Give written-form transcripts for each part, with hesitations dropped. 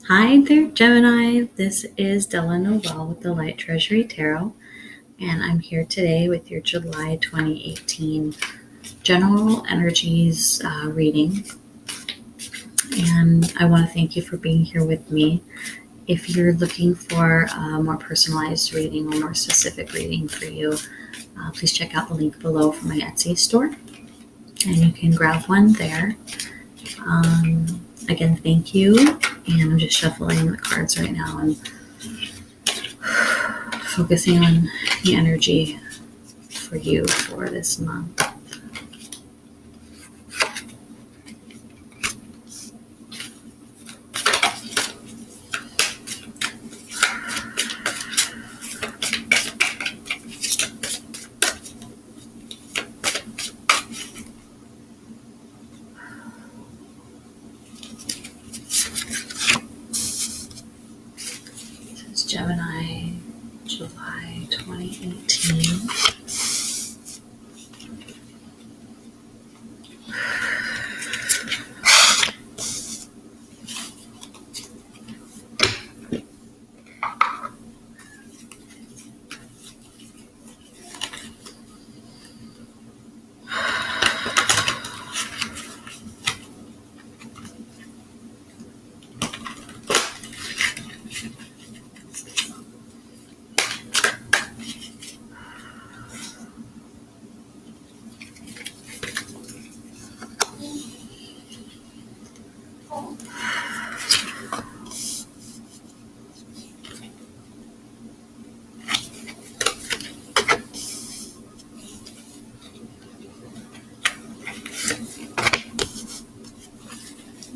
Hi there, Gemini. This is Della Noel with the Light Treasury Tarot, and I'm here today with your July 2018 General Energies reading. And I want to thank you for being here with me. If you're looking for a more personalized reading or more specific reading for you, please check out the link below for my Etsy store, and you can grab one there. Again, thank you. And I'm just shuffling the cards right now and focusing on the energy for you for this month. This is Gemini July 2018.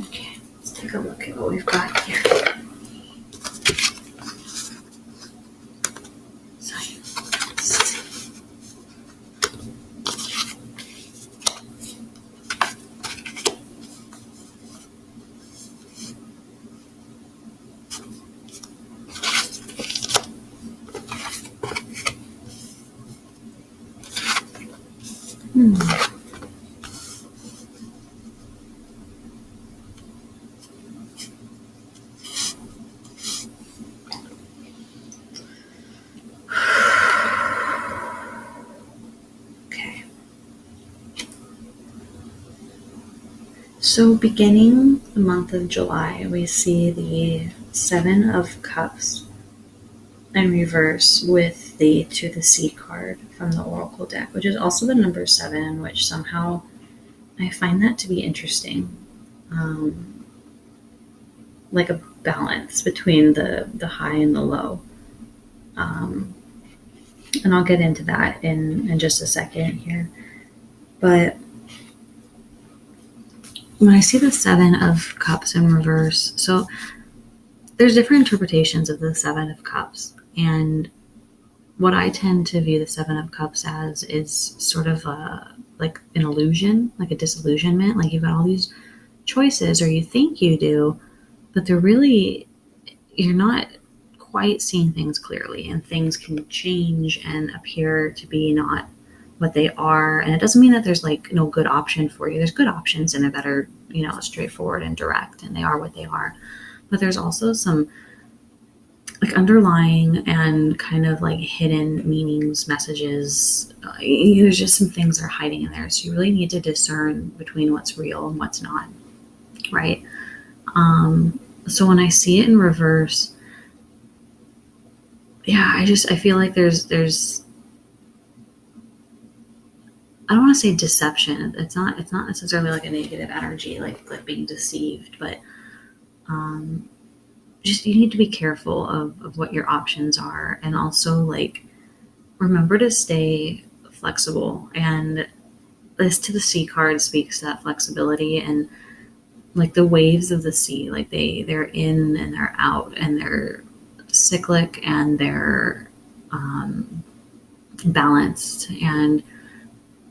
Okay, let's take a look at what we've got here. Okay. So beginning the month of July, we see the Seven of Cups in reverse with the To the Sea card from the Oracle deck, which is also the number 7, which somehow I find that to be interesting. Like a balance between the high and the low. And I'll get into that in just a second here. But when I see the Seven of Cups in reverse, so there's different interpretations of the Seven of Cups. And what I tend to view the Seven of Cups as is sort of like an illusion, like a disillusionment. Like you've got all these choices, or you think you do, but you're not quite seeing things clearly, and things can change and appear to be not what they are. And it doesn't mean that there's like no good option for you. There's good options in it that are, straightforward and direct, and they are what they are. But there's also some like underlying and kind of like hidden meanings, messages. There's just some things that are hiding in there. So you really need to discern between what's real and what's not, right? So when I see it in reverse, I feel like there's I don't want to say deception. It's not necessarily like a negative energy, like being deceived, but just you need to be careful of what your options are, and also like remember to stay flexible. And this To the Sea card speaks to that flexibility, and like the waves of the sea, like they're in and they're out, and they're cyclic, and they're balanced, and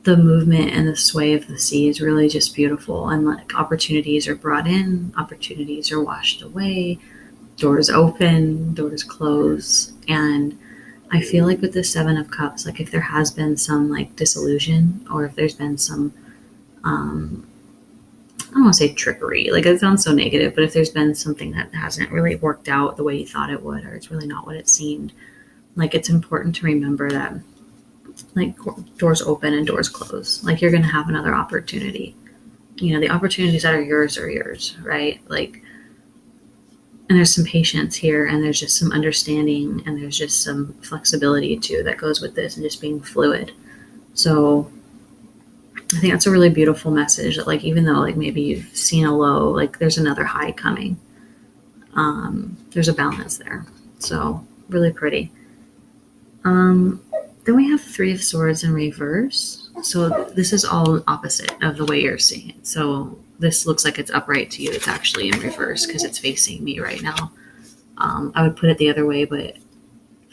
the movement and the sway of the sea is really just beautiful. And like opportunities are brought in, opportunities are washed away, doors open, doors close. And I feel like with the Seven of Cups, like if there has been some like disillusion, or if there's been some I don't want to say trickery, like it sounds so negative, but if there's been something that hasn't really worked out the way you thought it would, or it's really not what it seemed, like it's important to remember that like doors open and doors close. Like you're going to have another opportunity. You know, the opportunities that are yours, right? Like, and there's some patience here, and there's just some understanding, and there's just some flexibility too that goes with this, and just being fluid. So I think that's a really beautiful message that like, even though like maybe you've seen a low, like there's another high coming. There's a balance there. So really pretty. Then we have the Three of Swords in reverse. So this is all opposite of the way you're seeing it. So this looks like it's upright to you. It's actually in reverse because it's facing me right now. I would put it the other way, but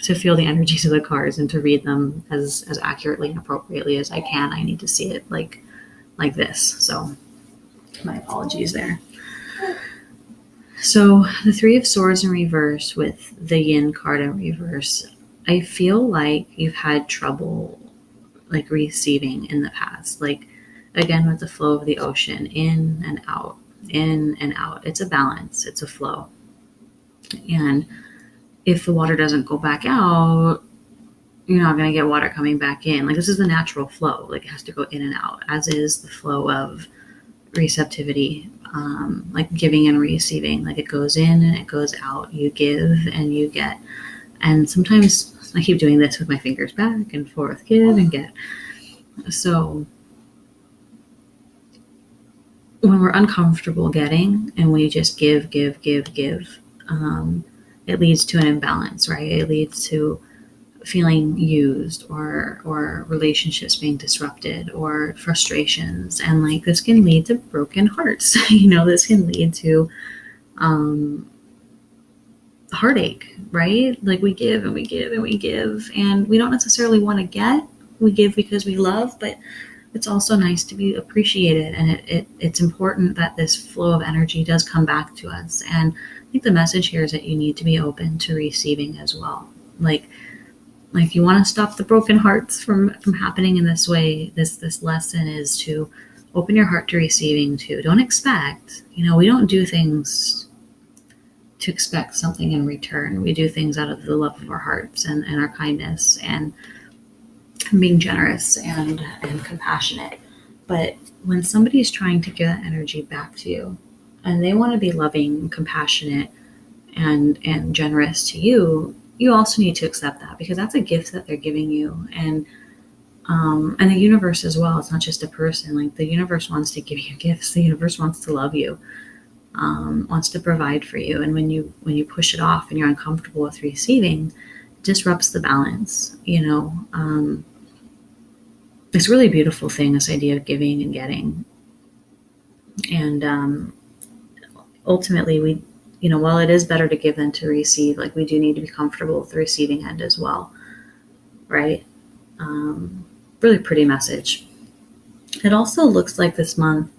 to feel the energies of the cards and to read them as accurately and appropriately as I can, I need to see it like this. So my apologies there. So the Three of Swords in reverse with the Yin card in reverse, I feel like you've had trouble like receiving in the past. Like again, with the flow of the ocean, in and out, in and out. It's a balance, it's a flow. And if the water doesn't go back out, you're not going to get water coming back in. Like this is the natural flow. Like it has to go in and out, as is the flow of receptivity, like giving and receiving. Like it goes in and it goes out. You give and you get. And sometimes I keep doing this with my fingers back and forth, give and get. So when we're uncomfortable getting and we just give, it leads to an imbalance, right? It leads to feeling used or relationships being disrupted or frustrations. And like this can lead to broken hearts. You know, this can lead to heartache, right? Like we give and we give and we give, and we don't necessarily want to get. We give because we love, but it's also nice to be appreciated, and it's important that this flow of energy does come back to us. And I think the message here is that you need to be open to receiving as well. Like you want to stop the broken hearts from happening in this way. This lesson is to open your heart to receiving too. Don't expect, we don't do things to expect something in return. We do things out of the love of our hearts and our kindness and being generous and compassionate. But when somebody is trying to give that energy back to you and they want to be loving, compassionate, and generous to you, you also need to accept that, because that's a gift that they're giving you. And the universe as well. It's not just a person. Like the universe wants to give you gifts. The universe wants to love you. Wants to provide for you. And when you push it off and you're uncomfortable with receiving, it disrupts the balance. It's a really beautiful thing, this idea of giving and getting. And ultimately, we, while it is better to give than to receive, like we do need to be comfortable with the receiving end as well, right? Really pretty message. It also looks like this month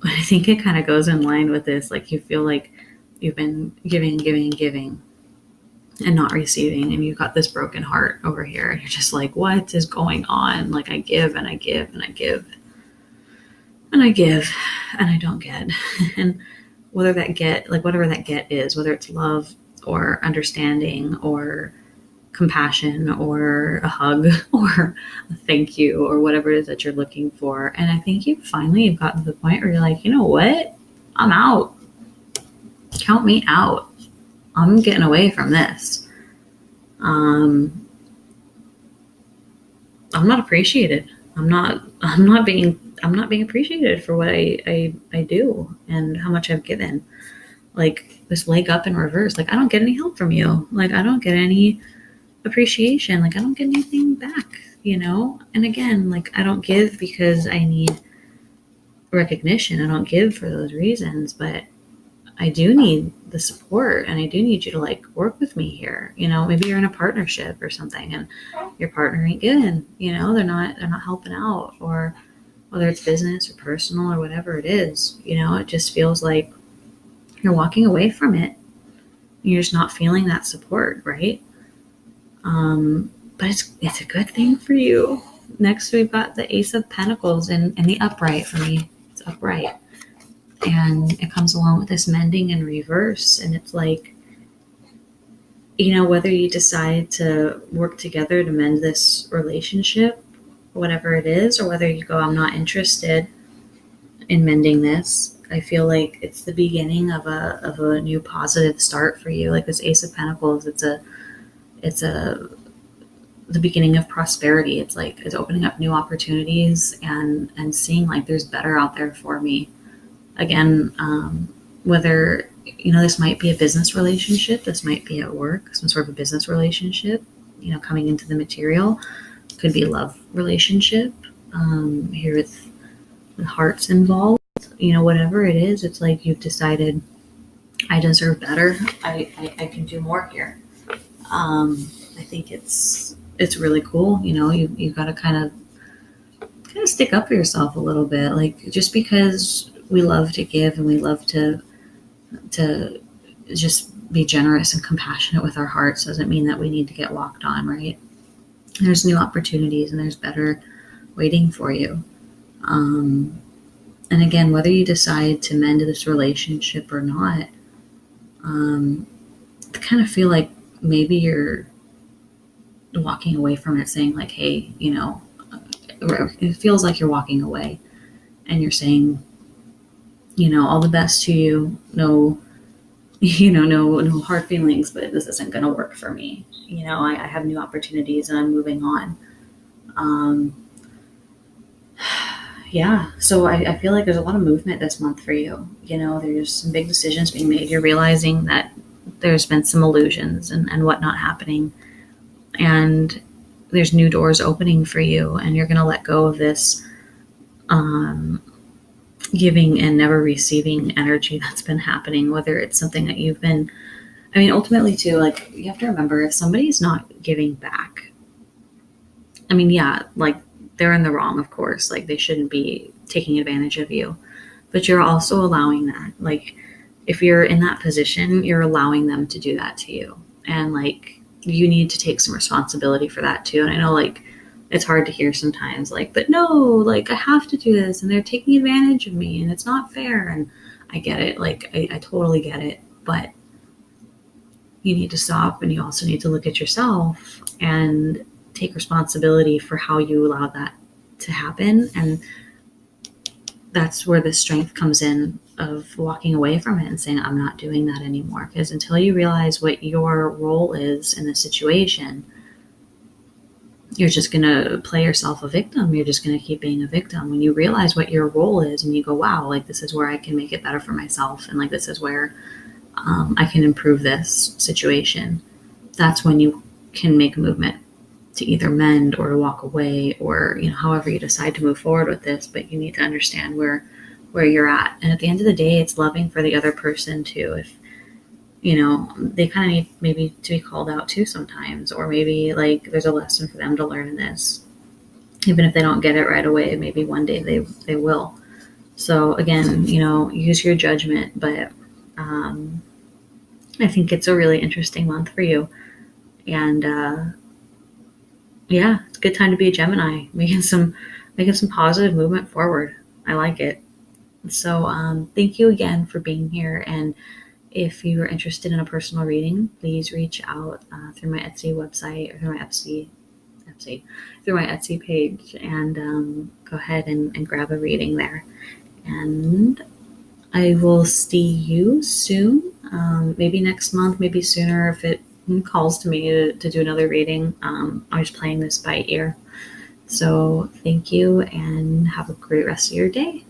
I think it kind of goes in line with this. Like you feel like you've been giving and not receiving, and you've got this broken heart over here, and you're just like, what is going on? Like I give and I give and I give and I give and I don't get. And whatever that get is, whether it's love or understanding or compassion or a hug or a thank you or whatever it is that you're looking for. And I think you've gotten to the point where you're like, you know what? I'm out. Count me out. I'm getting away from this. I'm not appreciated. I'm not being appreciated for what I do and how much I've given. Like this leg up in reverse. Like I don't get any help from you. Like I don't get any appreciation. Like I don't get anything back, And again, like I don't give because I need recognition. I don't give for those reasons, but I do need the support, and I do need you to like work with me here. Maybe you're in a partnership or something and your partner ain't giving, they're not helping out, or whether it's business or personal or whatever it is, it just feels like you're walking away from it. You're just not feeling that support, right? But it's a good thing for you. Next, we've got the Ace of Pentacles in the upright for me. it's upright. And it comes along with this mending in reverse. And it's like, whether you decide to work together to mend this relationship, whatever it is, or whether you go, I'm not interested in mending this. I feel like it's the beginning of a new positive start for you. Like this Ace of Pentacles, it's the beginning of prosperity. It's like it's opening up new opportunities and seeing like there's better out there for me. Again, whether this might be a business relationship, this might be at work, some sort of a business relationship, coming into the material, could be a love relationship, here with hearts involved, whatever it is, it's like you've decided, I deserve better. I can do more here. I think it's really cool. You've got to kind of stick up for yourself a little bit. Like, just because we love to give and we love to just be generous and compassionate with our hearts doesn't mean that we need to get walked on, right? There's new opportunities and there's better waiting for you. And again, whether you decide to mend this relationship or not, I kind of feel like maybe you're walking away from it saying like, hey, it feels like you're walking away and you're saying, all the best to you. No hard feelings, but this isn't going to work for me. I have new opportunities and I'm moving on. Yeah. So I feel like there's a lot of movement this month for you. There's some big decisions being made. You're realizing that there's been some illusions and whatnot happening, and there's new doors opening for you, and you're going to let go of this, giving and never receiving energy that's been happening, whether it's something that you've been, ultimately too, like, you have to remember, if somebody's not giving back, like, they're in the wrong, of course, like, they shouldn't be taking advantage of you, but you're also allowing that. Like, if you're in that position, you're allowing them to do that to you. And like, you need to take some responsibility for that too. And I know, like, it's hard to hear sometimes, like, but no, like, I have to do this and they're taking advantage of me and it's not fair. And I get it. Like, I totally get it. But you need to stop, and you also need to look at yourself and take responsibility for how you allow that to happen. And that's where the strength comes in of walking away from it and saying, I'm not doing that anymore. Because until you realize what your role is in the situation, you're just going to play yourself a victim. You're just going to keep being a victim. When you realize what your role is and you go, wow, like, this is where I can make it better for myself. And like, this is where I can improve this situation. That's when you can make a movement to either mend or to walk away, or, however you decide to move forward with this. But you need to understand where you're at. And at the end of the day, it's loving for the other person too. If, they kind of need maybe to be called out too sometimes, or maybe like there's a lesson for them to learn in this. Even if they don't get it right away, maybe one day they will. So again, use your judgment, but I think it's a really interesting month for you. And yeah, it's a good time to be a Gemini, making some positive movement forward. I like it. So thank you again for being here. And if you are interested in a personal reading, please reach out through my Etsy website, or through my Etsy page, and go ahead and grab a reading there. And I will see you soon, maybe next month, maybe sooner if it calls to me to do another reading. I'm just playing this by ear. So thank you, and have a great rest of your day.